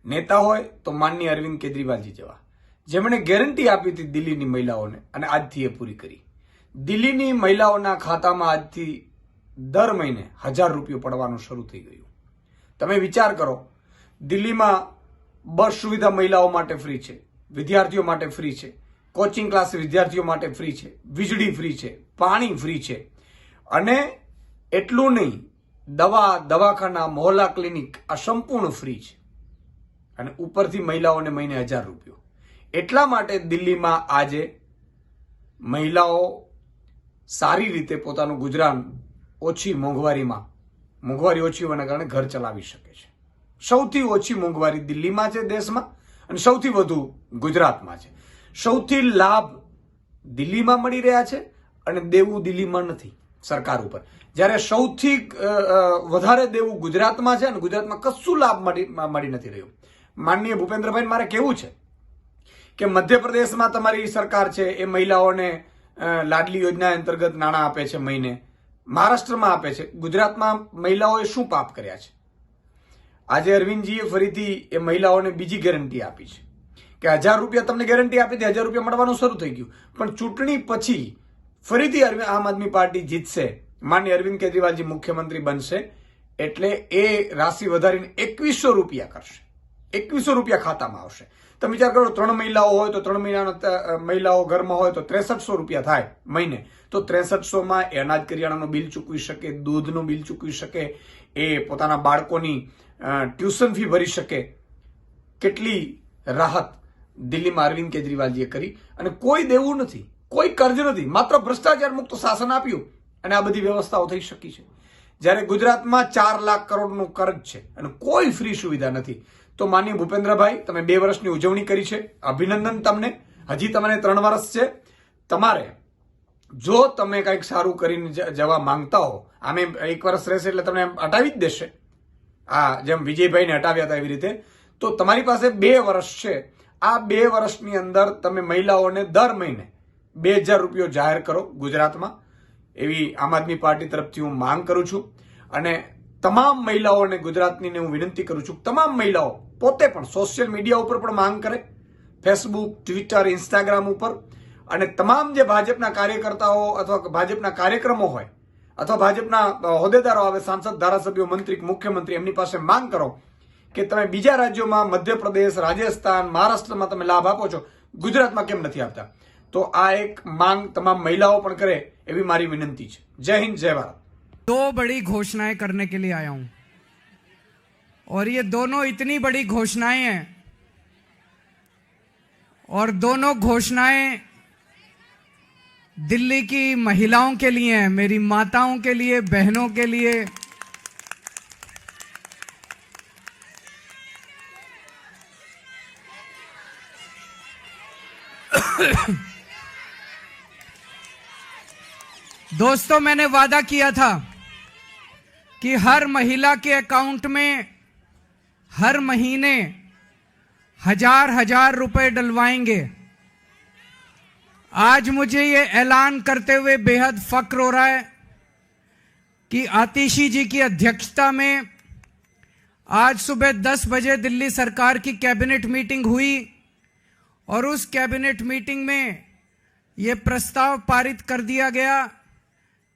નેતા હોય તો માનનીય અરવિંદ કેજરીવાલજી જેવા, જેમણે ગેરંટી આપી હતી દિલ્હીની મહિલાઓને અને આજથી એ પૂરી કરી. દિલ્હીની મહિલાઓના ખાતામાં આજથી દર મહિને 1000 રૂપિયા પડવાનું શરૂ થઈ ગયું. તમે વિચાર કરો, દિલ્હીમાં બસ સુવિધા મહિલાઓ માટે ફ્રી છે, વિદ્યાર્થીઓ માટે ફ્રી છે, કોચિંગ ક્લાસ વિદ્યાર્થીઓ માટે ફ્રી છે, વીજળી ફ્રી છે, પાણી ફ્રી છે, અને એટલું નહીં, દવાખાના, મોહલ્લા ક્લિનિક આ સંપૂર્ણ ફ્રી છે, અને ઉપરથી મહિલાઓને મહિને 1000 રૂપિયા. એટલા માટે દિલ્હીમાં આજે મહિલાઓ સારી રીતે પોતાનું ગુજરાન ઓછી મોંઘવારીમાં, મોંઘવારી ઓછી હોવાના કારણે ઘર ચલાવી શકે છે. સૌથી ઓછી મોંઘવારી દિલ્હીમાં છે દેશમાં, અને સૌથી વધુ ગુજરાતમાં છે. સૌથી લાભ દિલ્હીમાં મળી રહ્યા છે અને દેવું દિલ્હીમાં નથી સરકાર ઉપર, જ્યારે સૌથી વધારે દેવું ગુજરાતમાં છે અને ગુજરાતમાં કશું લાભ મળી નથી રહ્યું. માનનીય ભૂપેન્દ્રભાઈ, મારે કહેવું છે કે મધ્યપ્રદેશમાં તમારી સરકાર છે, એ મહિલાઓને લાડલી યોજના અંતર્ગત નાણાં આપે છે મહિને, મહારાષ્ટ્રમાં આપે છે. ગુજરાતમાં મહિલાઓએ શું પાપ કર્યા છે? આજે અરવિંદજીએ ફરીથી એ મહિલાઓને બીજી ગેરંટી આપી છે કે 1000 રૂપિયા તમને ગેરંટી આપી હતી, 1000 રૂપિયા મળવાનું શરૂ થઈ ગયું. પણ ચૂંટણી પછી ફરીથી આમ આદમી પાર્ટી જીતશે, માનનીય અરવિંદ કેજરીવાલજી મુખ્યમંત્રી બનશે, એટલે એ રાશિ વધારીને 2100 રૂપિયા કરશે. 2100 રૂપિયા ખાતામાં આવશે. તમે વિચાર કરો, 3 મહિલાઓ હોય તો 3 મહિલાઓ ઘરમાં હોય તો 6300 રૂપિયા થાય મહિને. તો 6300માં એ અનાજ કરિયાણાનું બિલ ચૂકવી શકે, દૂધનું બિલ ચૂકવી શકે, એ પોતાના બાળકોની ટ્યુશન ફી ભરી શકે. કેટલી રાહત દિલ્હીમાં અરવિંદ કેજરીવાલજીએ કરી, અને કોઈ દેવું નથી, કોઈ કર્જ નથી, માત્ર ભ્રષ્ટાચાર મુક્ત શાસન આપ્યું અને આ બધી વ્યવસ્થાઓ થઈ શકી છે. જ્યારે ગુજરાતમાં 4 લાખ કરોડનું કર્જ છે અને કોઈ ફ્રી સુવિધા નથી. તો માનનીય ભૂપેન્દ્રભાઈ, તમે 2 વર્ષની ઉજવણી કરી છે, અભિનંદન તમને. હજી તમને 3 વર્ષ છે. તમારે જો તમે કંઈક સારું કરીને જવા માંગતા હો, આમે 1 વર્ષ રહેશે એટલે તમને હટાવી જ દેશે, જેમ વિજયભાઈને હટાવ્યા હતા એવી રીતે. તો તમારી પાસે 2 વર્ષ છે. આ 2 વર્ષની અંદર તમે મહિલાઓને દર મહિને 2000 રૂપિયા જાહેર કરો ગુજરાતમાં, એવી આમ આદમી પાર્ટી તરફથી હું માંગ કરું છું. અને તમામ મહિલાઓને ગુજરાતની હું વિનંતી કરું છું, તમામ મહિલાઓ પોતે પણ સોશિયલ મીડિયા ઉપર પણ માંગ કરે, ફેસબુક, ટ્વિટર, ઇન્સ્ટાગ્રામ ઉપર. અને તમામ જે ભાજપના કાર્યકર્તાઓ અથવા ભાજપના કાર્યક્રમો હોય અથવા ભાજપના હોદ્દેદારો આવે, સાંસદ, ધારાસભ્યો, મંત્રી, મુખ્યમંત્રી, એમની પાસે માંગ કરો કે તમે બીજા રાજ્યોમાં, મધ્યપ્રદેશ, રાજસ્થાન, મહારાષ્ટ્રમાં તમે લાભ આપો છો, ગુજરાતમાં કેમ નથી આપતા? તો આ એક માંગ તમામ મહિલાઓ પણ કરે એવી મારી વિનંતી છે. જય હિન્દ, જય ભારત. 2 बड़ी घोषणाएं करने के लिए आया हूं, और ये दोनों इतनी बड़ी घोषणाएं हैं, और दोनों घोषणाएं दिल्ली की महिलाओं के लिए हैं, मेरी माताओं के लिए, बहनों के लिए. दोस्तों, मैंने वादा किया था कि हर महिला के अकाउंट में हर महीने 1000 रुपए डलवाएंगे. आज मुझे ये ऐलान करते हुए बेहद फक्र हो रहा है कि आतिशी जी की अध्यक्षता में आज सुबह 10 बजे दिल्ली सरकार की कैबिनेट मीटिंग हुई, और उस कैबिनेट मीटिंग में ये प्रस्ताव पारित कर दिया गया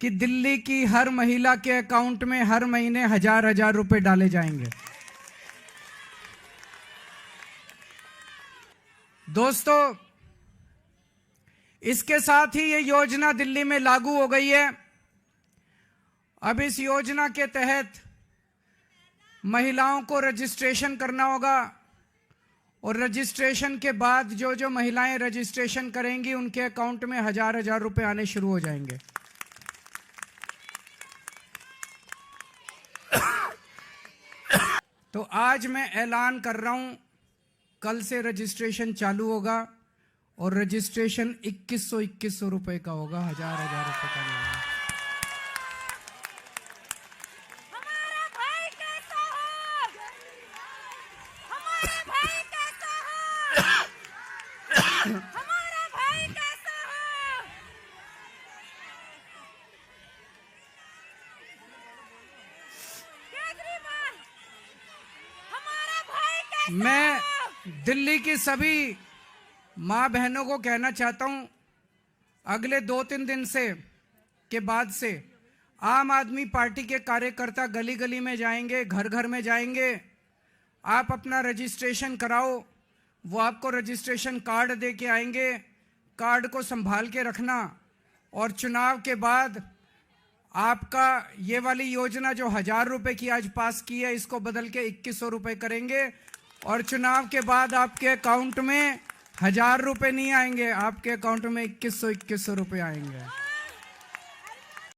कि दिल्ली की हर महिला के अकाउंट में हर महीने 1000 रुपए डाले जाएंगे. दोस्तों, इसके साथ ही ये योजना दिल्ली में लागू हो गई है. अब इस योजना के तहत महिलाओं को रजिस्ट्रेशन करना होगा, और रजिस्ट्रेशन के बाद जो जो महिलाएं रजिस्ट्रेशन करेंगी उनके अकाउंट में 1000 रुपए आने शुरू हो जाएंगे. तो आज मैं ऐलान कर रहा हूं, कल से रजिस्ट्रेशन चालू होगा, और रजिस्ट्रेशन 2100 रुपए का होगा, 1000 रुपए का नहीं होगा. हमारा भाई कैसा हो? हमारा भाई कैसा हो? हमारा भाई कैसा हो? केजरीवाल, हमारा भाई कैसा कैसे मैं हो? दिल्ली की सभी माँ बहनों को कहना चाहता हूं, अगले 2-3 दिन से के बाद से आम आदमी पार्टी के कार्यकर्ता गली गली में जाएंगे, घर घर में जाएंगे। आप अपना रजिस्ट्रेशन कराओ, वो आपको रजिस्ट्रेशन कार्ड दे के आएंगे। कार्ड को संभाल के रखना और चुनाव के बाद आपका ये वाली योजना जो 1000 रुपए की आज पास की है, इसको बदल के 2100 रुपए करेंगे और चुनाव के बाद आपके अकाउंट में 1000 रुपए नहीं आएंगे, आपके अकाउंट में 2100 रुपए आएंगे।